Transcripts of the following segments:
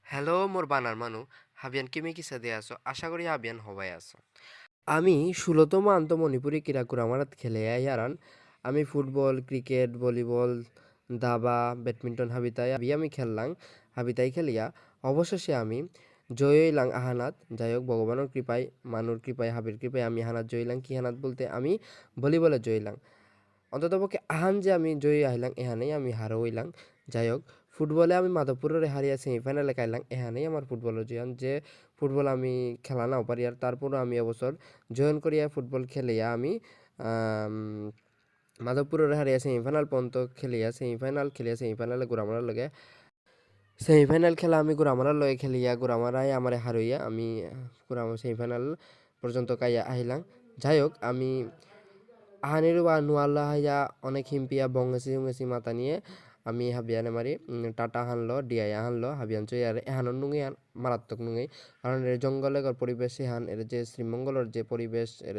hello মোর বানার মানু হাবিয়ান কিমি কিসা দিয়ে আসো আশা করি হাবিয়ান হবাই আসো আমি ১৬তম আন্তঃমণিপুরি ক্রীড়াকুড় আমারাত খেলে ইয়ারান আমি ফুটবল ক্রিকেট ভলিবল দাবা ব্যাডমিন্টন আমি খেললাম হাবিতাই খেলিয়া অবশেষে আমি জয় হইলাম আহানাত যাই হোক ভগবানের কৃপায় মানুর কৃপায় হাবির কৃপায় আমি হানাত জয়লাম কি হানাত বলতে আমি ভলিবলে জয়লাম অন্ততপক্ষে আহান যে আমি জয়ী আহিলাম এহানেই আমি হারো হইলাম যাই হোক ফুটবলে আমি মাধবপুরের হারিয়া সেমিফাইনালে খাইলাম এহানেই আমার ফুটবলের জয়ান যে ফুটবল আমি খেলা নাও পারি আর তারপরও আমি এবছর জয়েন করিয়া ফুটবল খেলিয়া আমি আম, মাধবপুরের হারিয়া সেমিফাইনাল পর্যন্ত খেলিয়া সেমিফাইনালে গুড়ামারার লগে সেমিফাইনাল খেলা আমি গুড়ামারার লগে খেলিয়া গুড়ামারায় আমারে হারইয়া আমি সেমিফাইনাল পর্যন্ত কাইয়া আহিলাম যাই হোক আমি আহানিরু বা নুয়াল্লা হাইয়া অনেক হিম্পিয়া বঙ্গেসি হুঙ্গেসি মাথা নিয়ে আমি হাবিয়ানে মারি টাটা হানলো ডিআই হানলো হাবিয়ান চই আর এহানর নুঙে মারাত্মক নুঙে কারণ এর জঙ্গলের পরিবেশ এহান এর যে শ্রীমঙ্গলের যে পরিবেশ এর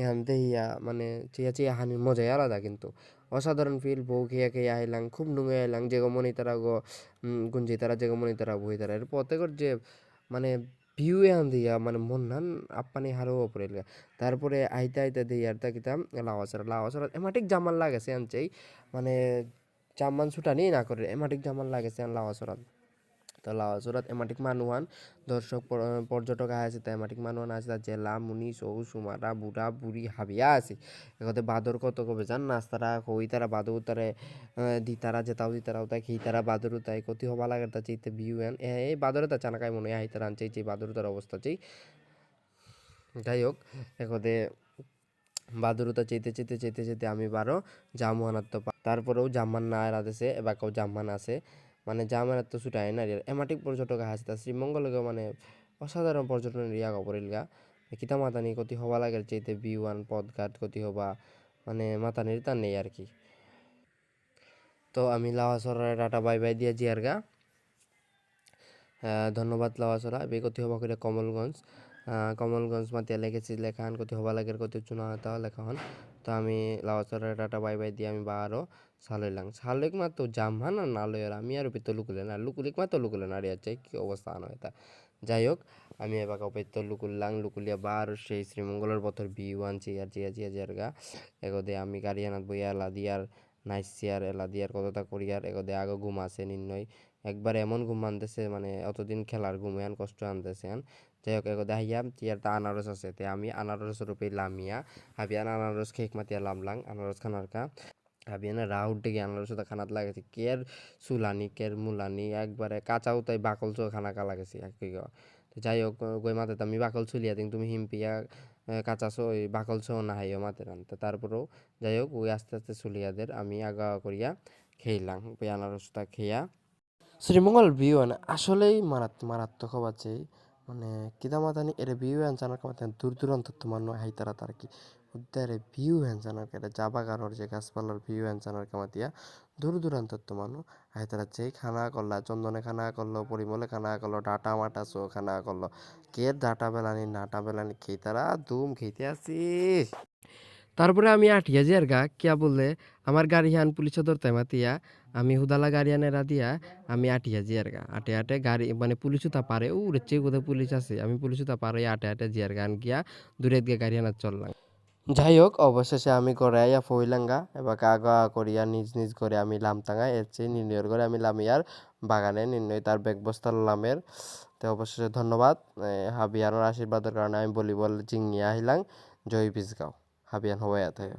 এহান দেহিয়া মানে চিয়া চিয়া হানির মজাই আলাদা কিন্তু অসাধারণ ফিল বউ খেয়া খেয়ে আইলাম খুব নুঙে আইলাম যেগো মনি তারা গো গুঞ্জি তারা যেগো মনি তারা বই তারা এর প্রত্যেকের যে মানে ভিউ এহান দিয়া মানে মন নান আপ্পানি হারো ওপরে তারপরে আইতে আইতে দেই আর তাকিতাম লাওয়াছড়া এমাটিক জামান লাগেছে আনছেই মানে জামান ছুটানি না করে এমাটিক জামান লাগেছে আন লাওয়াছড়াত তো লাওয়াছড়াত এমাটিক মানুয়ান দর্শক পর্যটক আছে তা এমাটিক মানুয়ান আছে তার জেলা মুনি সৌ সুমারা বুড়া বুড়ি হাবিয়া আছে এগতে বাদর কত কবে জান নাস্তারা কই তারা বাদর তারে দি তারা যেতাও দি তারাও তাই খেই তারা বাদর তাই কতি হবা লাগে তা চাইতে ভিউ এন এই বাদরে তা চানাকাই মনে হয় তারা আনছে যে বাদর তার অবস্থা চাই যাই হোক এগতে বাদুরতা চেতে আমি বারো জামুয়ানার তো তারপরেও জাম্মান না রাধেছে এবার কেউ জাম্মান আছে মানে জামানার তো ছুটায় না এমাটিক পর্যটক আছে তা শ্রীমঙ্গলকে মানে অসাধারণ পর্যটন এরিয়া কপরিলগা কিতা মাতানি কতি হবা লাগে চেতে বিওয়ান পদঘাট কতি হবা মানে মাতানির তা নেই আর কি তো আমি লাওয়াসরের টাটা বাই বাই দিয়া জিয়ার গা ধন্যবাদ লাওয়াছড়া এবে কতি হবা করে কমলগঞ্জ কমলগঞ্জ মাতিয়া লেখেছি লেখান কতি হবা লাগের কতি চুনা হতা লেখা হন তো আমি লাওয়াছড়া টাটা বাই বাই দিয়ে আমি বারো সালইলাম সালেক মাত্র জামহান আর না লয়ের আমি আর পেতো লুকুলে না লুকুলিক মাত্র লুকুলে না রে চাই কি অবস্থা আনা হয় তা যাই হোক আমি এবার পেতো লুকুললাম লুকুলিয়া বার সেই শ্রীমঙ্গলের পথর ভিউ আনছি আর জিয়ার গা এগোদে আমি গাড়ি আনাত বইয়া এলা দিয়ার নাইস চেয়ার এলা দিয়ার কতটা করিয়ার এগোদে আগে ঘুম আছে নির্ণয় একবার এমন ঘুম আনতেছে মানে অতদিন খেলার ঘুমে আন কষ্ট আনতেছে আন যাই হোক এগো দেখাইয়া তিয়ারটা আনারস আছে তে আমি আনারস রূপে লামিয়া হাবিয়ান আনারস খেক মাতিয়া লামলাং আনারস খানার কা হাবিয়ানা রাউট ডেকে আনারস খানাত লাগেছে কের সুলানি কের মুলানি একবারে কাঁচাও তাই বাকল চো খানা কা লাগেছে তো যাই হোক গই মাতে আমি বাকল চুলিয়া দিন তুমি হিমপিয়া কাঁচা চো ওই বাকল চো না হাইও মাতে রান তো তারপরেও যাই হোক ওই আস্তে আস্তে চুলিয়াদের আমি আগা করিয়া খেইলাম ওই আনারসটা খেয়া শ্রীমঙ্গল ভিউ আসলেই মারাত্মক হবার চেয়ে মানে কিতা মাতানি এর ভিউ জানার কামাতে দূর দূরান্ত তোমার নয় হাইতারা তার কি উদ্যারে ভিউ জানার কেটে জাবাগানোর যে গাছপালার ভিউ জানার কামাতিয়া দূর দূরান্ত তোমার হাইতারা যেই খানা করলা চন্দনে খানা করলো পরিমলে খানা করলো ডাটা মাটা চো খানা করলো কে ডাটা বেলানি নাটা বেলানি খেতারা দুম খেতে আসি তারপরে আমি আঠিয়া যে আর গা কিয়া বললে আমার গাড়ি হান পুলিশে ধরতে মাতিয়া আমি হুদালা গাড়ি আনেরা দিয়া আমি আটিয়া যে আর গা আটে আটে গাড়ি মানে পুলিশও তা পারে ও রেচ্ছে কোথায় পুলিশ আছে আমি পুলিশও তা পারে আটে আটে যে আর গান গিয়া দূরে গিয়ে গাড়ি আনার চললাম যাই হোক অবশেষে আমি গড়াইয়া ফইলাঙ্গা এবার গা করিয়া নিজ নিজ করে আমি লামতাঙ্গা এর চেয়ে নির্ণয়ের করে আমি লামিয়ার বাগানে নির্ণয় তার ব্যাগ বস্তা লামের তো অবশেষে ধন্যবাদ হাবিয়ানোর আশীর্বাদের কারণে আমি ভলিবল জিংনিয়া আহিলাম জয় বিজগাঁও হাবিয়ান হওয়া থাকে